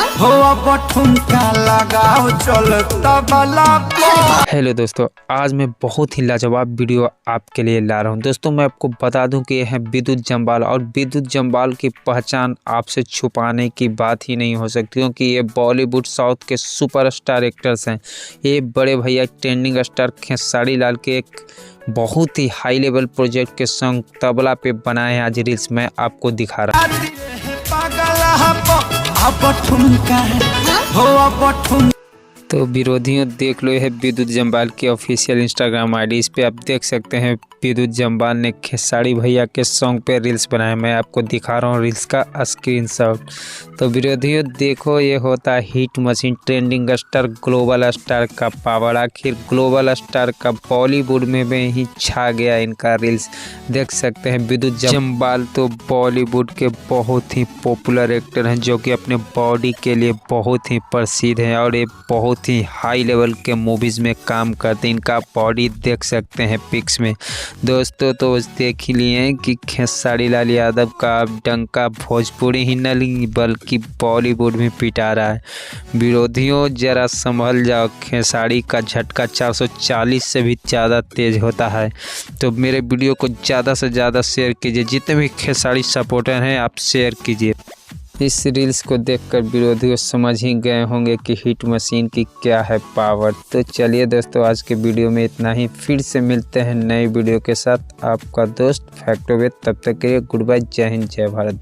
हो ठुमका लगाओ चल तबला। हेलो दोस्तों, आज मैं बहुत ही लाजवाब वीडियो आपके लिए ला रहा हूं। दोस्तों मैं आपको बता दूं कि यह है विद्युत जम्वाल, और विद्युत जम्वाल की पहचान आपसे छुपाने की बात ही नहीं हो सकती, क्योंकि ये बॉलीवुड साउथ के सुपरस्टार एक्टर्स हैं। ये बड़े भैया ट्रेंडिंग स्टार खेसारी लाल के एक बहुत ही हाई लेवल प्रोजेक्ट के सॉन्ग तबला पे बनाए हैं। आज रील्स में आपको दिखा रहा हूँ। तो विरोधियों देख लो, यह विद्युत जम्वाल की ऑफिशियल इंस्टाग्राम आईडी। इस पे आप देख सकते हैं विद्युत जम्वाल ने खेसारी भैया के सॉन्ग पे रील्स बनाए। मैं आपको दिखा रहा हूँ रील्स का स्क्रीनशॉट। तो विरोधियों देखो, ये होता है hit machine, trending star, global star का पावर। आखिर ग्लोबल स्टार का बॉलीवुड में ही छा गया इनका रील्स। देख सकते हैं विद्युत जम्वाल तो बॉलीवुड के बहुत ही पॉपुलर एक्टर हैं, जो कि अपने बॉडी के लिए बहुत ही प्रसिद्ध हैं, और ये बहुत ही हाई लेवल के मूवीज़ में काम करते हैं। इनका बॉडी देख सकते हैं पिक्स में। दोस्तों तो देख ही लिए कि खेसारी लाल यादव का डंका भोजपुरी ही नहीं बल्कि बॉलीवुड में पिटा रहा है। विरोधियों जरा संभल जाओ, खेसारी का झटका 440 से भी ज़्यादा तेज होता है। तो मेरे वीडियो को ज़्यादा से ज़्यादा शेयर कीजिए, जितने भी खेसारी सपोर्टर हैं आप शेयर कीजिए। इस रील्स को देखकर विरोधियों समझ ही गए होंगे कि हिट मशीन की क्या है पावर। तो चलिए दोस्तों, आज के वीडियो में इतना ही। फिर से मिलते हैं नई वीडियो के साथ। आपका दोस्त फैक्टोवेद। तब तक के लिए गुड बाय, जय हिंद, जय भारत।